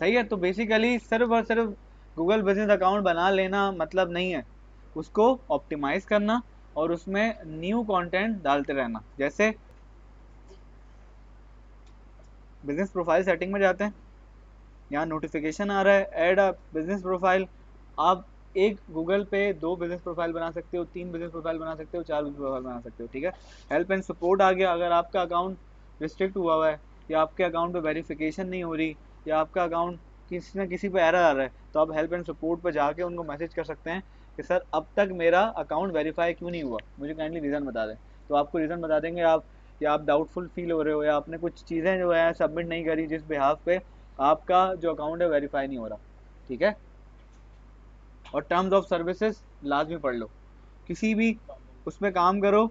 सही है। तो बेसिकली सिर्फ और सिर्फ गूगल बिजनेस अकाउंट बना लेना मतलब नहीं है, उसको ऑप्टिमाइज करना और उसमें न्यू कंटेंट डालते रहना। जैसे बिजनेस प्रोफाइल सेटिंग में जाते हैं, यहाँ नोटिफिकेशन आ रहा है ऐड अ बिजनेस प्रोफाइल। आप एक गूगल पे 2 बिजनेस प्रोफाइल बना सकते हो, 3 बिजनेस प्रोफाइल बना सकते हो, 4 बिजनेस प्रोफाइल बना सकते हो, ठीक है। हेल्प एंड सपोर्ट आ गया, अगर आपका अकाउंट रिस्ट्रिक्ट हुआ है या आपके अकाउंट पे वेरिफिकेशन नहीं हो रही या आपका अकाउंट किसी न किसी पे एरर आ रहा है, तो आप हेल्प एंड सपोर्ट पे जाके उनको मैसेज कर सकते हैं कि सर अब तक मेरा अकाउंट वेरीफाई क्यों नहीं हुआ, मुझे काइंडली रीज़न बता दें। तो आपको रीज़न बता देंगे आप, या आप डाउटफुल फील हो रहे हो या आपने कुछ चीज़ें जो है सबमिट नहीं करी जिस बिहाफ पे आपका जो अकाउंट है वेरीफाई नहीं हो रहा, ठीक है। और टर्म्स ऑफ सर्विसेज लाजमी पढ़ लो, किसी भी उसमें काम करो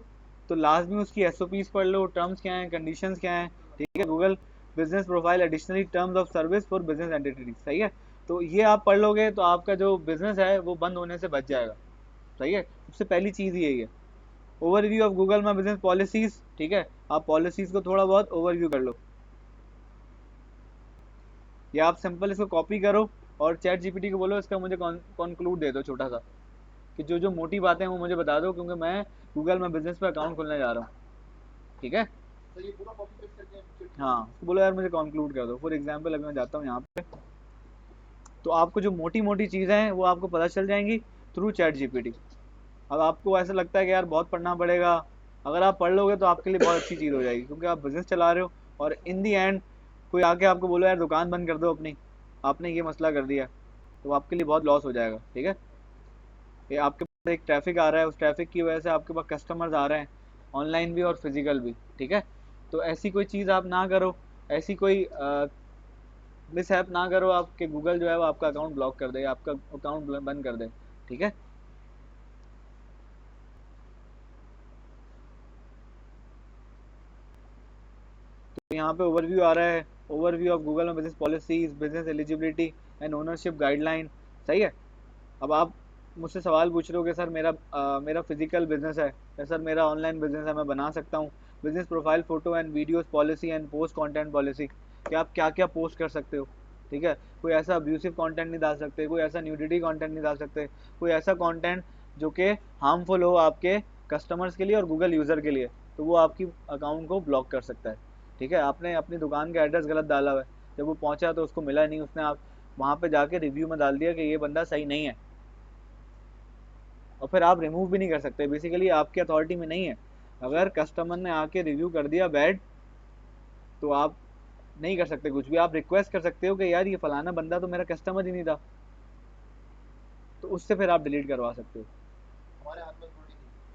तो लाजमी उसकी एसओपीज पढ़ लो, टर्म्स क्या हैं, कंडीशंस क्या हैं, ठीक है। Google business profile additionally terms of service for business entity, सही है। तो ये आप पढ़ लोगे तो आपका जो बिजनेस है वो बंद होने से बच जाएगा, सही है। सबसे पहली चीज़ यही है। Overview of Google my business policies, ठीक है, आप पॉलिसीज को थोड़ा बहुत ओवरव्यू कर लो, या आप सिंपल इसको कॉपी करो और चैट जीपीटी को बोलो इसका मुझे कंक्लूड दे दो छोटा सा, कि जो जो मोटी बातें हैं वो मुझे बता दो क्योंकि मैं गूगल में बिजनेस पे अकाउंट खोलने जा रहा हूँ, ठीक है। हाँ, उसको बोलो यार मुझे कंक्लूड कर दो। फॉर एग्जाम्पल अभी मैं जाता हूँ यहाँ पे, तो आपको जो मोटी मोटी चीज़ें हैं वो आपको पता चल जाएंगी थ्रू चैट जीपीटी। अब आपको ऐसा लगता है कि यार बहुत पढ़ना पड़ेगा, अगर आप पढ़ लोगे तो आपके लिए बहुत अच्छी चीज़ हो जाएगी, क्योंकि आप बिजनेस चला रहे हो और इन दी एंड कोई आके आपको बोलो यार दुकान बंद कर दो अपनी, आपने ये मसला कर दिया, तो आपके लिए बहुत लॉस हो जाएगा, ठीक है। ये आपके पास एक ट्रैफिक आ रहा है, उस ट्रैफिक की वजह से आपके पास कस्टमर्स आ रहे हैं, ऑनलाइन भी और फिजिकल भी, ठीक है। तो ऐसी कोई चीज़ आप ना करो, ऐसी कोई मिस हैप ना करो आपके गूगल जो है वो आपका अकाउंट ब्लॉक कर दे, आपका अकाउंट बंद कर दे, ठीक है। तो यहाँ पे ओवरव्यू आ रहा है, ओवरव्यू ऑफ गूगल में business policies, business eligibility and ownership guideline, सही है। अब आप मुझसे सवाल पूछ रहे हो कि सर मेरा फिजिकल बिजनेस है या सर मेरा ऑनलाइन बिजनेस है, मैं बना सकता हूँ business profile photo and videos policy and post content policy, कि आप क्या क्या पोस्ट कर सकते हो, ठीक है। कोई ऐसा अब्यूसिव कंटेंट नहीं डाल सकते, कोई ऐसा न्यूडिटी कंटेंट नहीं डाल सकते, कोई ऐसा कंटेंट जो कि हार्मफुल हो आपके कस्टमर्स के लिए और गूगल यूज़र के लिए, तो वो आपकी अकाउंट को ब्लॉक कर सकता है, ठीक है। आपने अपनी दुकान का एड्रेस गलत डाला हुआ है, जब वो पहुंचा तो उसको मिला नहीं, उसने आप वहाँ पे जाके रिव्यू में डाल दिया कि ये बंदा सही नहीं है, और फिर आप रिमूव भी नहीं कर सकते, बेसिकली आपके अथॉरिटी में नहीं है। अगर कस्टमर ने आके रिव्यू कर दिया बैड, तो आप नहीं कर सकते कुछ भी, आप रिक्वेस्ट कर सकते हो कि यार ये फलाना बंदा तो मेरा कस्टमर ही नहीं था, तो उससे फिर आप डिलीट करवा सकते हो।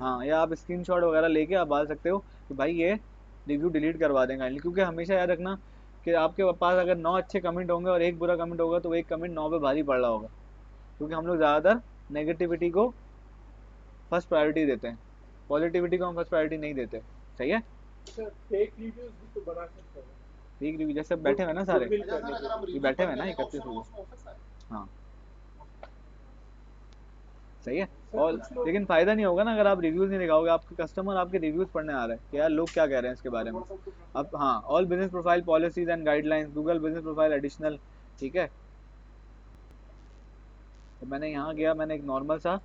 हाँ, या आप स्क्रीनशॉट वगैरह लेके आप डाल सकते हो कि भाई ये रिव्यू डिलीट करवा दें काइंडली, क्योंकि हमेशा याद रखना कि आपके पास अगर 9 अच्छे कमेंट होंगे और एक बुरा कमेंट होगा तो एक कमेंट 9 पे भारी पड़ रहा होगा, क्योंकि हम लोग ज़्यादातर नेगेटिविटी को फर्स्ट प्रायोरिटी देते हैं, पॉजिटिविटी को हम फर्स्ट प्रायोरिटी नहीं देते, सही है। सर फेक रिव्यूज भी तो बना सकते हैं। ठीक रिव्यू जैसे बैठे हुए ना सारे, गुडविल करने के लिए। ये बैठे हुए ना 31 लोग, हाँ सही है। सर और कुछ लोग लेकिन फ़ायदा नहीं होगा ना अगर आप रिव्यूज़ नहीं दिखाओगे, आपके कस्टमर आपके रिव्यूज़ पढ़ने आ रहे हैं कि यार लोग क्या कह रहे हैं इसके बारे में। अब हाँ, all business profile policies and guidelines, Google business profile additional, ठीक है। तो मैंने यहाँ गया, मैंने एक नॉर्मल सा,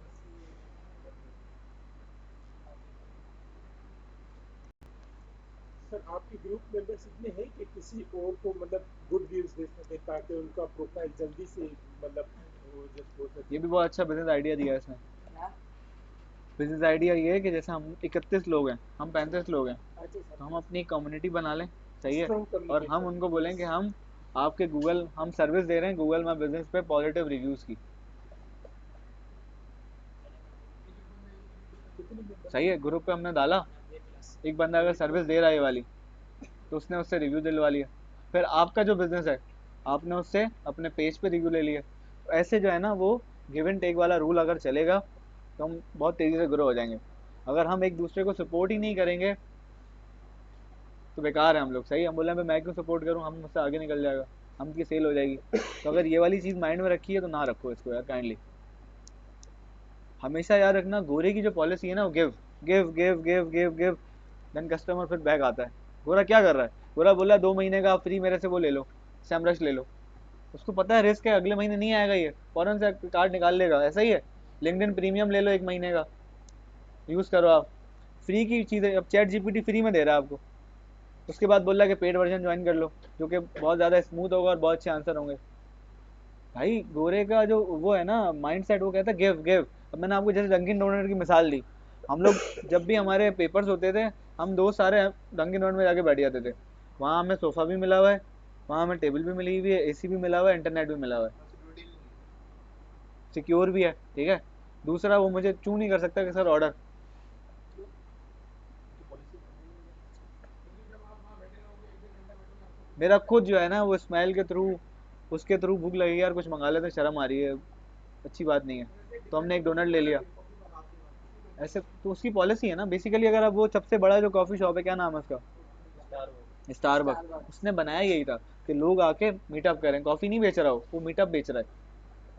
सर आपके ग्रुप मेंबर्स इतने हैं कि किसी और को मतलब गुड व्यूज दे सके ताकि उनका प्रोफाइल जल्दी से मतलब वो जस्ट हो ये सके। भी बहुत अच्छा बिजनेस आइडिया दिया है इसने। बिजनेस आइडिया ये है कि जैसे हम 31 लोग हैं, हम 35 लोग हैं, अच्छा तो सर, हम अपनी कम्युनिटी बना लें, सही है। स्ट्रॉन्ग और हम कम्युनिकेशन। उनको बोलें कि हम आपके गूगल हम सर्विस दे रहे हैं गूगल माई बिजनेस पे पॉजिटिव रिव्यूज़ की, कितने मेंबर्स सही है। ग्रुप पे हमने डाला, एक बंदा अगर सर्विस दे रहा है ये वाली, तो उसने उससे रिव्यू दिलवा लिया, फिर आपका जो बिजनेस है आपने उससे अपने पेज पे रिव्यू ले लिया, तो ऐसे जो है ना वो गिव एंड टेक वाला रूल अगर चलेगा तो हम बहुत तेज़ी से ग्रो हो जाएंगे। अगर हम एक दूसरे को सपोर्ट ही नहीं करेंगे तो बेकार है हम लोग, सही। हम बोले भाई मैं क्यों सपोर्ट करूँ, हम मुझसे आगे निकल जाएगा, हम की सेल हो जाएगी। तो अगर ये वाली चीज़ माइंड में रखी है तो ना रखो इसको यार काइंडली। हमेशा याद रखना गोरे की जो पॉलिसी है ना वो give give give give give give, then customer फिर बैक आता है। गोरा क्या कर रहा है, गोरा बोला 2 महीने का आप फ्री मेरे से वो ले लो, सैमरश ले लो, उसको पता है रिस्क है, अगले महीने नहीं आएगा, ये फौरन से कार्ड निकाल लेगा। ऐसा ही है, लिंक्डइन प्रीमियम ले लो 1 महीने का, यूज़ करो आप, फ्री की चीज़ है। अब चैट जीपीटी फ्री में दे रहा है आपको, उसके बाद बोल रहा है कि पेड वर्जन ज्वाइन कर लो, जो कि बहुत ज़्यादा स्मूथ होगा और बहुत अच्छे आंसर होंगे। भाई गोरे का जो वो है ना माइंड सेट, वो कहता है गिव गिव। अब मैंने आपको जैसे डंकिन डोनट की मिसाल दी, हम लोग जब भी हमारे पेपर्स होते थे, हम दोस्त सारे डंकिन डोनट में जाके बैठ जाते थे। वहाँ हमें सोफ़ा भी मिला हुआ है, वहाँ हमें टेबल भी मिली हुई है, एसी भी मिला हुआ है, इंटरनेट भी मिला हुआ है, सिक्योर भी है, ठीक है। दूसरा, वो मुझे चू नहीं कर सकता कि सर ऑर्डर। मेरा खुद जो है ना वो स्मेल के थ्रू, उसके थ्रू भूख लगी यार, कुछ मंगा लेते, शर्म आ रही है, अच्छी बात नहीं है, तो हमने एक डोनट ले लिया। ऐसे तो उसकी पॉलिसी है ना बेसिकली। अगर आप वो सबसे बड़ा जो कॉफ़ी शॉप है, क्या नाम है उसका, स्टारबक्स, उसने बनाया यही था कि लोग आके मीटअप करें, कॉफ़ी नहीं बेच रहा हो, वो मीटअप बेच रहा है,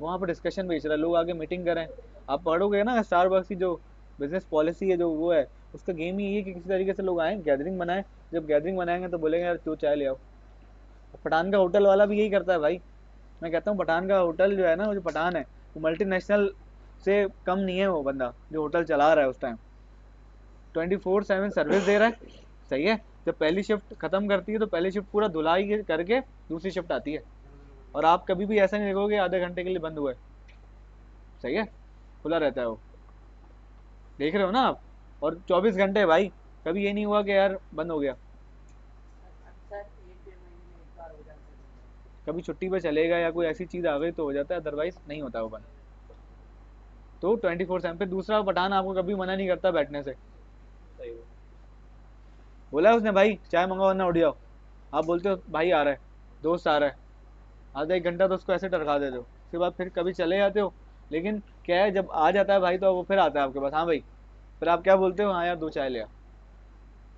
वहाँ पर डिस्कशन बेच रहा है, लोग आके मीटिंग करें। आप पढ़ोगे ना स्टारबक्स की जो बिजनेस पॉलिसी है, जो वो है, उसका गेम ही ये है कि किसी तरीके से लोग आए, गैदरिंग बनाए, जब गैदरिंग बनाएंगे तो बोलेंगे यार क्यों चाय ले आओ। पठान का होटल वाला भी यही करता है भाई। मैं कहता हूँ पठान का होटल जो है ना, वो जो पठान है, वो मल्टीनेशनल से कम नहीं है वो बंदा जो होटल चला रहा है उस टाइम, 24/7 सर्विस दे रहा है, सही है। जब पहली शिफ्ट खत्म करती है तो पहली शिफ्ट पूरा धुलाई करके दूसरी शिफ्ट आती है, और आप कभी भी ऐसा नहीं देखोगे आधे घंटे के लिए बंद हुआ है, सही है, खुला रहता है वो, देख रहे हो ना आप। और 24 घंटे भाई, कभी ये नहीं हुआ कि यार बंद हो गया। कभी छुट्टी पे चलेगा या कोई ऐसी चीज़ आ गई तो हो जाता है, अदरवाइज नहीं होता वो बंद। तो 24/7 पे। दूसरा, पठान आपको कभी मना नहीं करता बैठने से, बोला है उसने भाई चाय मंगाओ वरना उठ जाओ, आप बोलते हो भाई आ रहा है, दोस्त आ रहा है, आधा एक घंटा तो उसको ऐसे टरका देते हो, उसके बाद फिर कभी चले जाते हो। लेकिन क्या है, जब आ जाता है भाई तो वो फिर आता है आपके पास, हाँ भाई, फिर आप क्या बोलते हो, हाँ यार 2 चाय ले आ,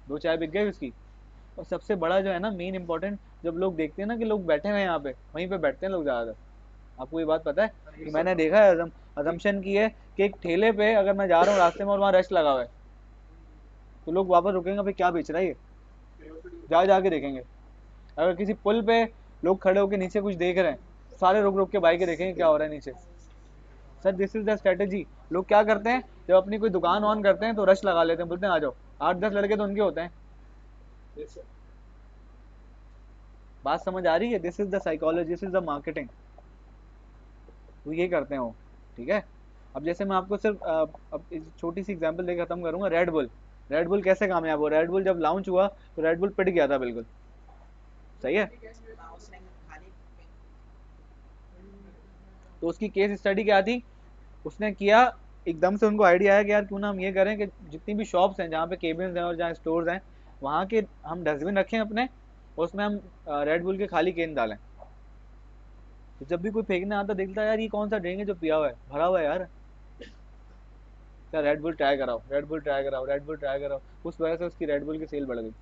2 चाय बिक गई उसकी। और सबसे बड़ा जो है ना मेन इंपॉर्टेंट, जब लोग देखते हैं ना कि लोग बैठे हुए हैं यहाँ पे, वहीं पे बैठते हैं लोग ज़्यादातर। आपको ये बात पता है कि मैंने देखा है, अजम्पशन की है कि एक ठेले पे अगर मैं जा रहा हूँ रास्ते में और वहाँ रश लगा हुआ है, तो लोग वापस रुकेंगे भाई क्या बेच रहा है ये, जा जाके देखेंगे। अगर किसी पुल पे लोग खड़े होकर नीचे कुछ देख रहे हैं, सारे रुक रुक के बाइक देखेंगे क्या हो रहा है नीचे। Sir this is the strategy. लोग क्या करते हैं, जब अपनी कोई दुकान ऑन करते हैं तो रश लगा लेते हैं, बोलते हैं आ जाओ, 8-10 लड़के तो उनके होते हैं। बात समझ आ रही है, this is the psychology, this is the marketing, वो ये करते हैं वो, ठीक है। अब जैसे मैं आपको सिर्फ अब छोटी सी एग्जांपल देकर खत्म करूंगा, रेड बुल। रेड बुल कैसे कामयाब हो, रेड बुल जब लॉन्च हुआ तो रेड बुल पिट गया था बिल्कुल, सही है। तो उसकी केस स्टडी क्या थी, उसने किया, एकदम से उनको आइडिया आया कि यार क्यों ना हम ये करें कि जितनी भी शॉप्स हैं जहाँ पे केबिन्स हैं और जहाँ स्टोर्स हैं, वहाँ के हम डस्टबिन रखें अपने, और उसमें हम रेड बुल के खाली केन डालें। तो जब भी कोई फेंकने आता देखता है यार ये कौन सा ड्रिंक है जो पिया हुआ है, भरा हुआ है यार, क्या रेड बुल ट्राई कराओ, रेड बुल ट्राई कराओ, रेड बुल ट्राई कराओ। उस वजह से उसकी रेड बुल की सेल बढ़ गई।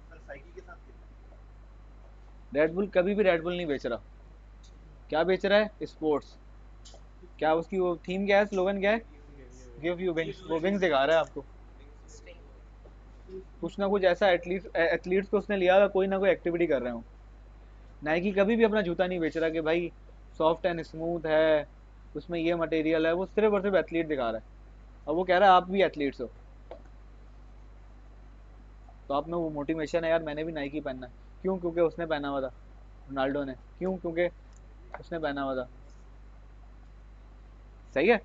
रेड बुल कभी भी रेड बुल नहीं बेच रहा, क्या बेच रहा है, स्पोर्ट्स। क्या उसकी वो थीम क्या है, स्लोगन क्या है, गिव यू विंग्स, वो विंग्स दिखा रहा है आपको। कुछ ना कुछ ऐसा एटलीस्ट एथलीट्स को उसने लिया हुआ, कोई ना कोई एक्टिविटी कर रहे हो। नाइकी कभी भी अपना जूता नहीं बेच रहा कि भाई सॉफ्ट एंड स्मूथ है, उसमें ये मटेरियल है, वो सिर्फ और सिर्फ एथलीट दिखा रहा है। और वो कह रहा है आप भी एथलीट्स हो, तो आप में वो मोटिवेशन है यार मैंने भी नाइकी पहनना है। क्यों, क्योंकि उसने पहना हुआ था, रोनाल्डो ने। क्यों, क्योंकि उसने पहना हुआ था, सही है।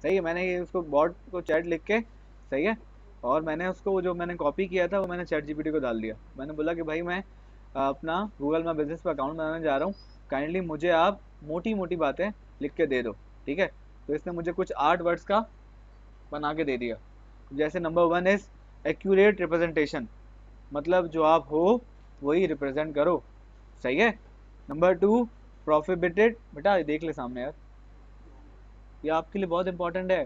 सही है, मैंने ये उसको बॉट को चैट लिख के, सही है, और मैंने उसको जो मैंने कॉपी किया था वो मैंने चैट जीपीटी को डाल दिया। मैंने बोला कि भाई मैं अपना गूगल में बिजनेस पर अकाउंट बनाने जा रहा हूँ, काइंडली मुझे आप मोटी मोटी बातें लिख के दे दो, ठीक है। तो इसने मुझे कुछ 8 वर्ड्स का बना के दे दिया। जैसे नंबर 1 इज एक्यूरेट रिप्रेजेंटेशन, मतलब जो आप हो वही रिप्रेजेंट करो, सही है। नंबर 2, प्रॉफिटेड, बेटा देख ले सामने यार, ये आपके लिए बहुत इंपॉर्टेंट है।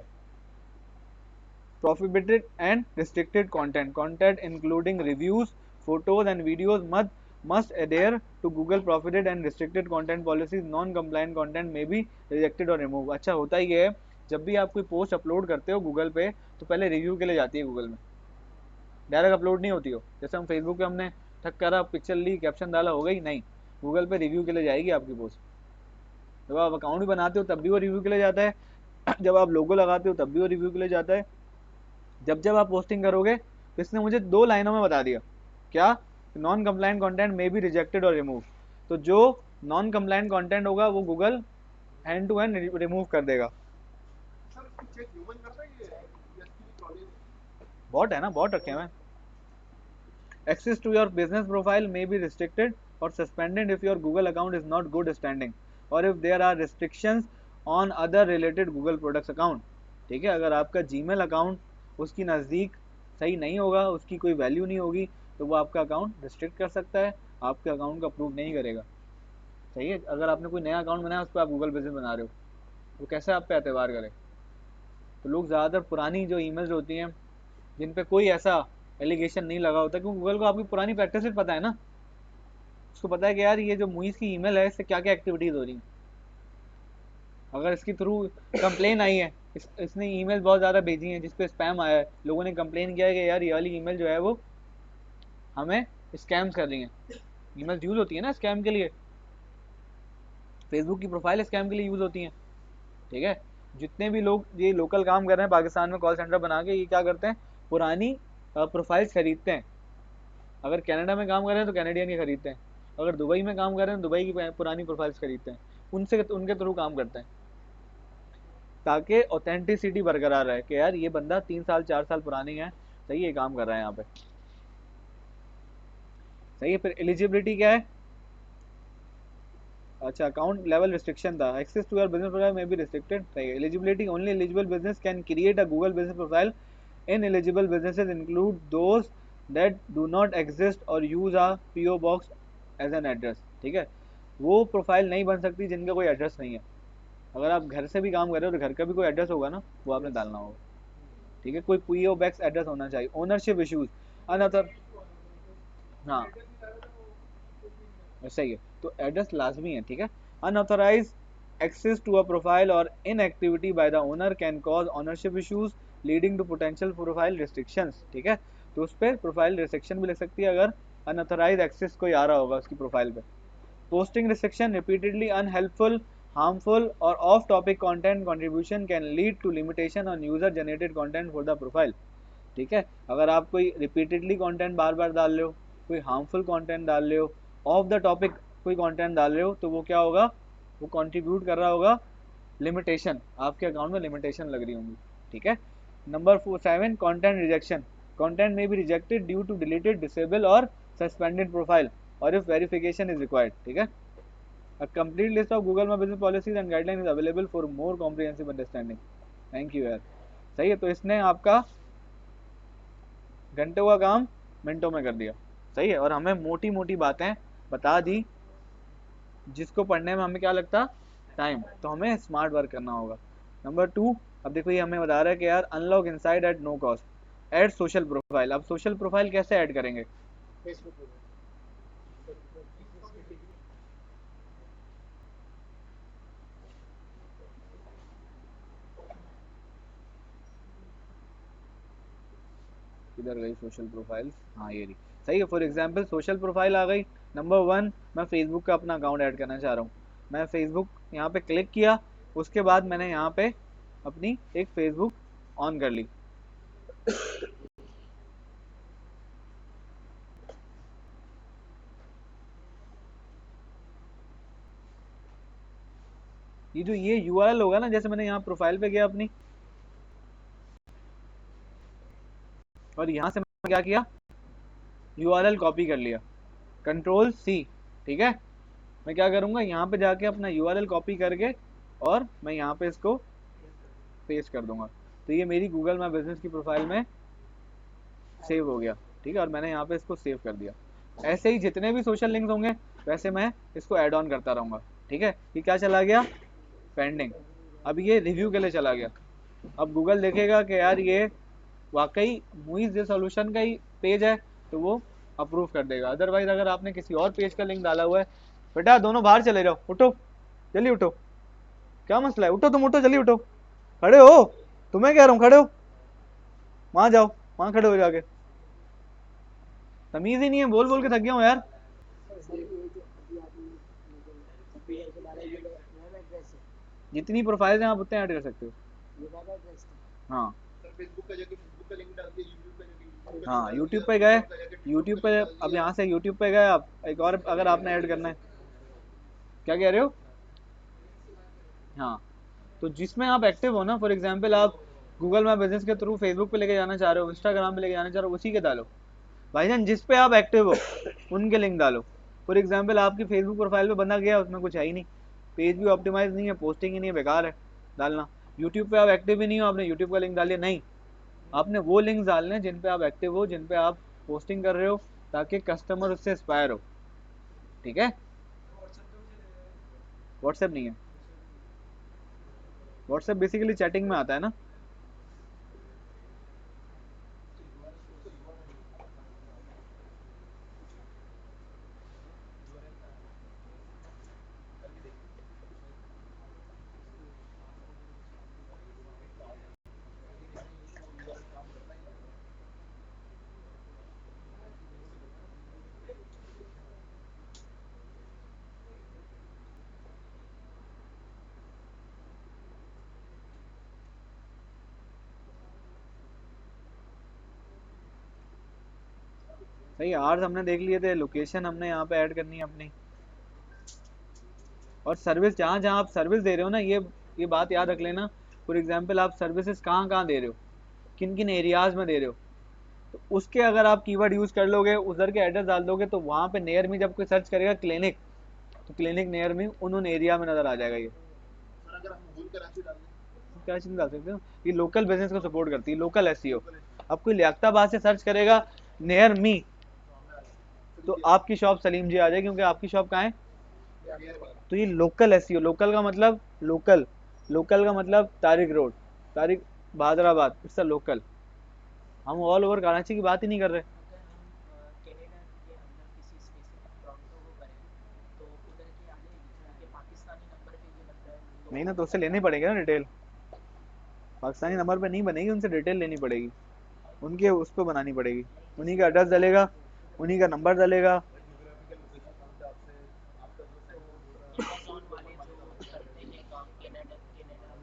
prohibited and restricted content. Content including reviews, photos and videos must adhere to Google prohibited and restricted content policies. Non-compliant content may be rejected or removed. अच्छा होता ही है, जब भी आप कोई पोस्ट अपलोड करते हो गूगल पे तो पहले रिव्यू के लिए जाती है गूगल में, डायरेक्ट अपलोड नहीं होती हो। जैसे हम फेसबुक पे हमने ठक करा, पिक्चर ली, कैप्शन डाला, हो गई नहीं, गूगल पे रिव्यू के लिए जाएगी आपकी पोस्ट। जब आप अकाउंट भी बनाते हो तब भी वो रिव्यू के लिए जाता है, जब आप लोगो लगाते हो तब भी वो रिव्यू के लिए जाता है। जब आप पोस्टिंग करोगे तो इसने मुझे 2 लाइनों में बता दिया क्या, नॉन कंप्लाइंट कंटेंट में भी रिजेक्टेड और रिमूव। तो जो नॉन कंप्लाइंट कंटेंट होगा वो Google hand to hand remove कर देगा। बॉट है ना, बॉट रखे हुए। Access to your business profile may be restricted or suspended if your Google account is not good standing or if there are restrictions on other related Google products account। ठीक है, अगर आपका Gmail account उसकी नज़दीक सही नहीं होगा, उसकी कोई वैल्यू नहीं होगी, तो वो आपका अकाउंट रिस्ट्रिक्ट कर सकता है, आपके अकाउंट को अप्रूव नहीं करेगा। सही है, अगर आपने कोई नया अकाउंट बनाया उस पर आप गूगल बिजनेस बना रहे हो, वो कैसे आप पे एतबार करे। तो लोग ज़्यादातर पुरानी जो ईमेल्स होती हैं जिन पे कोई ऐसा एलिगेशन नहीं लगा होता, क्योंकि गूगल को आपकी पुरानी प्रैक्टिस पता है ना, उसको पता है कि यार ये जो मुइज़ की ईमेल है इससे क्या क्या एक्टिविटीज़ हो रही हैं। अगर इसके थ्रू कंप्लेन आई है, इसने ईमेल बहुत ज़्यादा भेजी है जिस पे स्पैम आया है, लोगों ने कंप्लेन किया है कि यार ये वाली ईमेल जो है वो हमें स्कैम्स कर रही हैं। ईमेल यूज़ होती है ना स्कैम के लिए, फेसबुक की प्रोफाइल स्कैम के लिए यूज़ होती हैं। ठीक है, जितने भी लोग ये लोकल काम कर रहे हैं पाकिस्तान में कॉल सेंटर बना के, ये क्या करते हैं, पुरानी प्रोफाइल्स खरीदते हैं। अगर कनाडा में काम कर रहे हैं तो कैनेडियन की खरीदते हैं, अगर दुबई में काम कर रहे हैं तो दुबई की पुरानी प्रोफाइल्स खरीदते हैं, उनसे उनके थ्रू काम करते हैं ताकि ऑथेंटिसिटी बरकरार रहे कि यार ये बंदा 3 साल 4 साल पुरानी है, सही है, काम कर रहा है यहाँ पे। सही है, फिर एलिजिबिलिटी क्या है। अच्छा, अकाउंट लेवल रिस्ट्रिक्शन था, access to your business profile में भी रिस्ट्रिक्टेड। सही है, eligibility only eligible business can create a Google business profile, ineligible businesses include those that do not exist or use a PO box as an address। ठीक है, वो profile नहीं बन सकती जिनका कोई एड्रेस नहीं है। अगर आप घर से भी काम कर रहे हो तो घर का भी कोई एड्रेस होगा ना, वो आपने डालना होगा। ठीक है, कोई PO box एड्रेस होना चाहिए। ओनरशिप इश्यूज अनअथर, हाँ सही है, तो एड्रेस लाजमी है। ठीक है, unauthorised access to a profile और inactivity by the owner can cause ownership issues leading to potential profile restrictions. ठीक है, तो उस पर प्रोफाइल रिस्ट्रिक्शन भी लग सकती है अगर अनऑथराइज एक्सेस कोई आ रहा होगा उसकी प्रोफाइल पे। Posting restriction repeatedly unhelpful, harmful और off topic content contribution can lead to limitation on user generated content for the profile. ठीक है, अगर आप कोई रिपीटेडली कंटेंट बार बार डाल रहे हो, कोई हार्मफुल कंटेंट डाल रहे हो, ऑफ द टॉपिक कोई कंटेंट डाल रहे हो, तो वो क्या होगा, वो कंट्रीब्यूट कर रहा होगा लिमिटेशन, आपके अकाउंट में लिमिटेशन लग रही होंगी। ठीक है, नंबर 7 कंटेंट रिजेक्शन, कंटेंट में be rejected due to deleted, disable और सस्पेंडेड प्रोफाइल और इफ वेरिफिकेशन इज रिक्वायर्ड। ठीक है, a complete list of Google my business policies and guideline is available for more comprehensive understanding. Thank you यार। सही है, तो इसने आपका घंटों का काम मिनटों में कर दिया। सही है, और हमें मोटी मोटी बातें बता दी जिसको पढ़ने में हमें क्या लगता, टाइम। तो हमें स्मार्ट वर्क करना होगा। नंबर 2, अब देखो ये हमें बता रहा है कि यार unlock inside at no cost, add social profile. अब सोशल प्रोफाइल कैसे ऐड करेंगे, फेसबुक पे किधर गई सोशल प्रोफाइल, हाँ ये रही। सही है, फॉर एग्जांपल सोशल प्रोफाइल आ गई। नंबर 1, मैं फेसबुक का अपना अकाउंट ऐड करना चाह रहा हूँ। मैं फेसबुक यहाँ पे क्लिक किया, उसके बाद मैंने यहाँ पे अपनी एक फेसबुक ऑन कर ली। ये जो ये URL होगा ना, जैसे मैंने यहाँ प्रोफाइल पे गया अपनी, और यहाँ से मैंने क्या किया, URL कॉपी कर लिया, Ctrl+C। ठीक है, मैं क्या करूँगा, यहाँ पे जाके अपना URL कॉपी करके और मैं यहाँ पे इसको पेस्ट कर दूंगा, तो ये मेरी गूगल माई बिजनेस की प्रोफाइल में सेव हो गया। ठीक है, और मैंने यहाँ पे इसको सेव कर दिया। ऐसे ही जितने भी सोशल लिंक्स होंगे वैसे मैं इसको ऐड ऑन करता रहूँगा। ठीक है, ये क्या चला गया, पेंडिंग। अब ये रिव्यू के लिए चला गया। अब गूगल देखेगा कि यार ये वाकई मुइज ये सॉल्यूशन का ही पेज है तो वो अप्रूव कर देगा। अदरवाइज अगर आपने किसी और पेज का लिंक डाला हुआ है, बेटा दोनों बाहर चले जाओ, उठो जल्दी उठो, क्या मसला है, उठो तुम, उठो जल्दी उठो, खड़े हो, तुम्हें कह रहा हूँ खड़े हो, वहां जाओ, वहां खड़े हो जाके, तमीज ही नहीं है, बोल बोल के थक गया हूँ यार। जितनी प्रोफाइल्स हैं आप उतने ऐड कर सकते हो। हाँ हाँ, यूट्यूब पे गए, यूट्यूब पे अब यहाँ से यूट्यूब पे गए आप, एक और अगर आपने ऐड करना है, क्या कह रहे हो? हाँ, तो जिसमें आप एक्टिव हो ना, फॉर एग्जांपल आप गूगल माई बिजनेस के थ्रू फेसबुक पे लेके जाना चाह रहे हो, इंस्टाग्राम पे लेके जाना चाह रहे हो, उसी के डालो भाईजान, जिस पे आप एक्टिव हो उनके लिंक डालो। फॉर एग्जांपल आपकी फेसबुक प्रोफाइल पे बंदा गया, उसमें कुछ है ही नहीं, पेज भी ऑप्टिमाइज नहीं है, पोस्टिंग ही नहीं है, बेकार है डालना। यूट्यूब पे आप एक्टिव ही नहीं हो, आपने यूट्यूब का लिंक डालिए, नहीं, आपने वो लिंक डालने हैं जिन पे आप एक्टिव हो, जिन पे आप पोस्टिंग कर रहे हो, ताकि कस्टमर उससे इंस्पायर हो। ठीक है, व्हाट्सएप नहीं है, व्हाट्सएप बेसिकली चैटिंग में आता है ना। सही, आवर्स हमने देख लिए थे, लोकेशन हमने यहाँ पे ऐड करनी है अपनी, और सर्विस जहाँ जहाँ आप सर्विस दे रहे हो ना, ये बात याद रख लेना। फॉर एग्जांपल आप सर्विसेज कहाँ कहाँ दे रहे हो, किन किन एरियाज में दे रहे हो, तो उसके अगर आप कीवर्ड यूज कर लोगे, उधर के एड्रेस डाल दोगे, तो वहाँ पे नियर में जब कोई सर्च करेगा क्लिनिक, तो क्लिनिक नियर में उन एरिया में नजर आ जाएगा। ये कराची में डाल सकते हो, ये लोकल बिजनेस को सपोर्ट करती है, लोकल एसईओ। अब कोई लियाकताबाद से सर्च करेगा नियर मी, तो आपकी शॉप सलीम जी आ जाएगी, क्योंकि आपकी शॉप कहाँ है। तो ये लोकल एसईओ, लोकल का मतलब लोकल, लोकल का मतलब Tariq road, Tariq Bahadurabad, it's a local. हम ऑल ओवर कराची की बात ही नहीं कर रहे। नहीं ना, तो उससे लेनी पड़ेगी ना डिटेल, पाकिस्तानी नंबर पे नहीं बनेगी, उनसे डिटेल लेनी पड़ेगी, उनके उस पर बनानी पड़ेगी, उन्हीं का एड्रेस डलेगा, उन्हीं का नंबर डलेगा।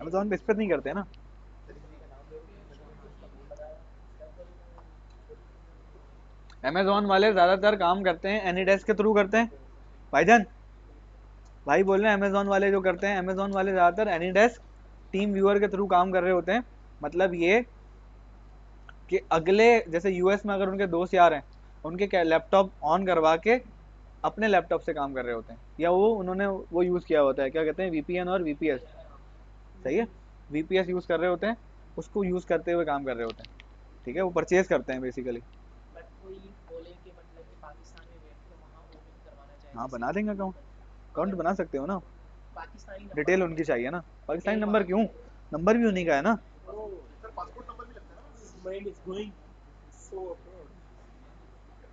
अमेजोन पे इस पर नहीं करते ना, अमेजोन वाले ज्यादातर काम करते हैं एनीडेस्क के थ्रू करते हैं। भाईजान, भाई बोल रहे हैं अमेजोन वाले जो करते हैं, अमेजोन वाले ज्यादातर एनीडेस्क टीम व्यूअर के थ्रू काम कर रहे होते हैं। मतलब ये कि अगले, जैसे यूएस में अगर उनके दोस्त यार हैं, उनके लैपटॉप ऑन करवा के अपने लैपटॉप से काम कर रहे होते हैं, या वो उन्होंने वो यूज़ किया होता है, क्या कहते हैं, वीपीएन और वीपीएस। सही है, वीपीएस यूज़ कर रहे होते हैं, उसको यूज़ करते हुए काम कर रहे होते हैं। ठीक है, वो परचेज करते हैं बेसिकली। हाँ, बना देंगे अकाउंट, अकाउंट बना सकते हो ना, डिटेल उनकी चाहिए ना, पाकिस्तानी नंबर क्यों, नंबर भी उन्हीं का है ना। Mind is going so abroad.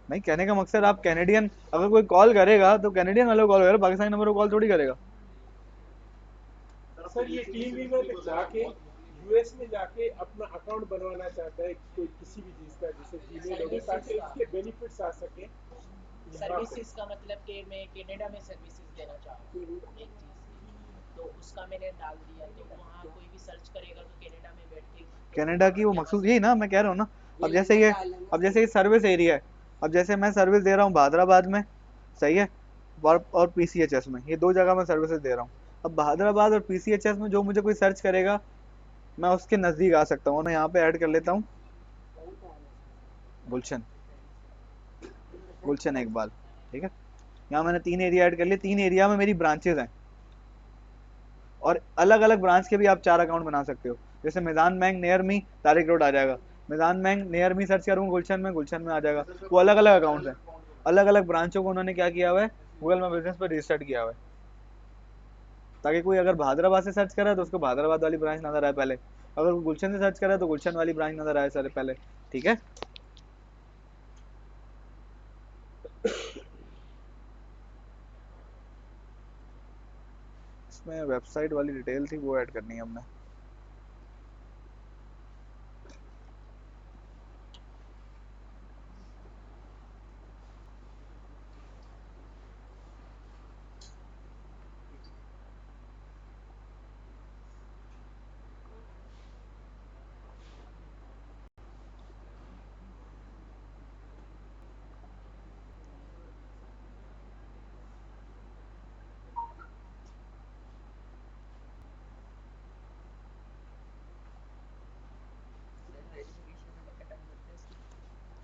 नहीं, कहने का मकसद आप कैनेडियन, अगर कोई कॉल करेगा तो कैनेडियन वाले को कॉल करेगा, पाकिस्तानी नंबर को कॉल थोड़ी करेगा। सर ये टीम वीवर में जाके यूएस में जाके अपना अकाउंट बनवाना चाहता है कोई किसी भी चीज का, जैसे जीमेल हो गया, ताकि उसके बेनिफिट्स आ सके यहाँ पे। सर्विसेज का मतलब कि मैं कनाडा में सर्विसेज देना चाह रहा हूँ एक चीज़ की, तो उसका मैंने डाल दिया, तो वहाँ कोई भी सर्च करेगा तो कनाडा में बैठ के कनाडा की वो मकसूद यही ना, मैं कह रहा हूँ ना। अब जैसे ये सर्विस एरिया है, अब जैसे मैं सर्विस दे रहा हूँ बहादुराबाद में, सही है, और पीसीएचएस में, ये दो जगह मैं सर्विसेज दे रहा हूँ। अब बहादुराबाद और पीसीएचएस में जो मुझे कोई सर्च करेगा, मैं उसके नज़दीक आ सकता हूँ। मैं यहाँ पे ऐड कर लेता हूँ गुलशन, गुलशन इकबाल। ठीक है, यहाँ मैंने 3 एरिया ऐड कर लिए, 3 एरिया में मेरी ब्रांचेज हैं, और अलग अलग ब्रांच के भी आप 4 अकाउंट बना सकते हो। जैसे Maidan bank near me Tariq road आ जाएगा, मैदान बैंक नियर मी सर्च करूँगा गुलशन में आ जाएगा। वो अलग अलग अकाउंट्स हैं, अलग अलग ब्रांचों को उन्होंने क्या किया हुआ है, गूगल माई बिजनेस पर रजिस्टर्ड किया हुआ है, ताकि कोई अगर बहादुराबाद से सर्च कर रहा है तो उसको बहादुराबाद वाली ब्रांच नजर आए पहले, अगर वो गुलशन से सर्च करे तो गुलशन वाली ब्रांच नजर आए सारे पहले, ठीक है। इसमें वेबसाइट वाली डिटेल थी, वो ऐड करनी है हमने।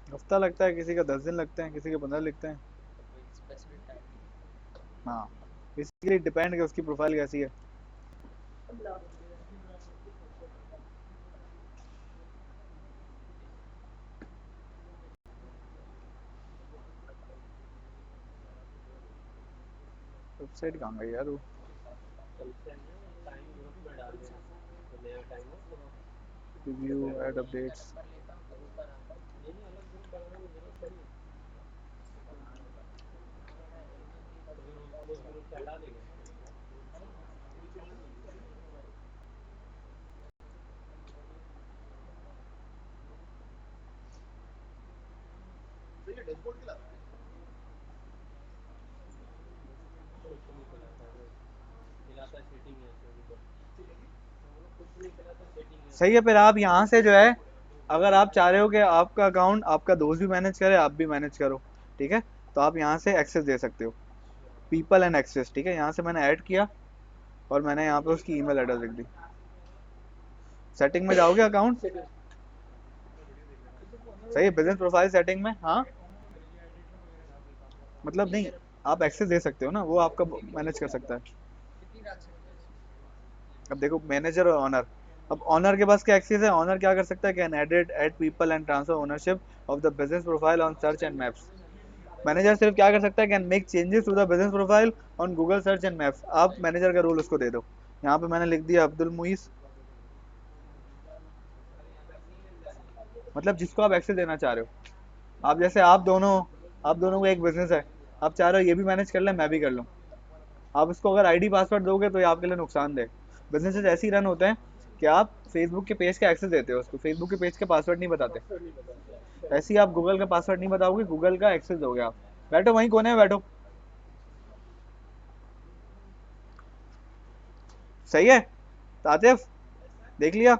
हफ्ता लगता है, किसी का 10 दिन लगते हैं, किसी के 15 लगते हैं। हाँ, बेसिकली डिपेंड है उसकी प्रोफाइल कैसी है। वेबसाइट कहाँ गई यार वो? Review add updates. सही है, फिर आप यहाँ से जो है, अगर आप चाह रहे हो कि आपका अकाउंट आपका दोस्त भी मैनेज करे, आप भी मैनेज करो, ठीक है, तो आप यहाँ से एक्सेस दे सकते हो, पीपल एंड एक्सेस, ठीक है। यहाँ से मैंने ऐड किया और मैंने यहाँ पे उसकी ईमेल एड्रेस लिख दी। सेटिंग में जाओगे अकाउंट, सही है, बिजनेस प्रोफाइल सेटिंग में, हाँ मतलब नहीं, आप एक्सेस दे सकते हो ना, वो आपका मैनेज कर सकता है। अब देखो मैनेजर और ऑनर, अब ऑनर के पास क्या एक्सेस है, ऑनर क्या कर सकता है, can edit add people and transfer ownership of the business profile on search and maps. Manager सिर्फ क्या कर सकता है, can make changes to the business profile on Google search and maps. आप मैनेजर का रोल उसको दे दो। यहाँ पे मैंने लिख दिया अब्दुल मुईस, मतलब जिसको आप एक्सेस देना चाह रहे हो। आप जैसे आप दोनों को एक बिजनेस है, आप चाह रहे हो ये भी मैनेज कर ले, मैं भी कर लूँ। आप उसको अगर आईडी पासवर्ड दोगे तो ये आपके लिए नुकसानदेह। बिजनेसेस ऐसे ही रन होते हैं कि आप फेसबुक के पेज का एक्सेस देते हो उसको, फेसबुक के पेज का पासवर्ड नहीं बताते। ऐसे ही आप गूगल का पासवर्ड नहीं बताओगे, गूगल का एक्सेस दोगे आप। बैठो वहीं कोने में बैठो, सही है। तातिफ, देख लिया?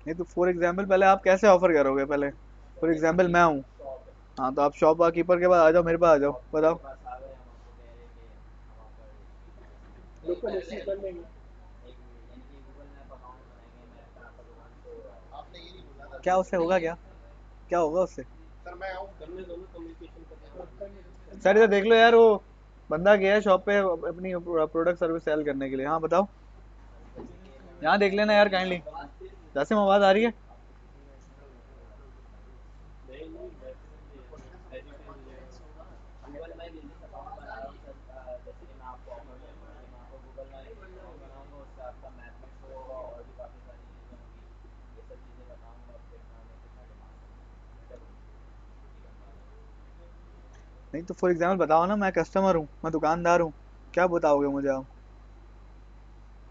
नहीं तो फॉर एग्जाम्पल पहले आप कैसे ऑफर करोगे, पहले फॉर एग्जाम्पल मैं हूँ, हाँ तो आप शॉप कीपर के पास आ जाओ, मेरे पास आ जाओ, बताओ लोकल एसी कर लेंगे। क्या उससे होगा, क्या क्या होगा उससे? सर इधर देख लो यार, वो बंदा गया है शॉप पे अपनी प्रोडक्ट सर्विस सेल करने के लिए। हाँ बताओ, यहाँ देख लेना यार काइंडली। जासिम आवाज आ रही है? नहीं तो फॉर एग्जाम्पल बताओ ना, मैं कस्टमर हूँ, मैं दुकानदार हूँ, क्या बताओगे मुझे आप?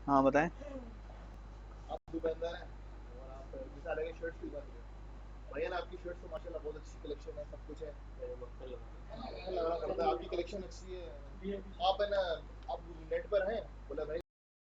हाँ बताएं।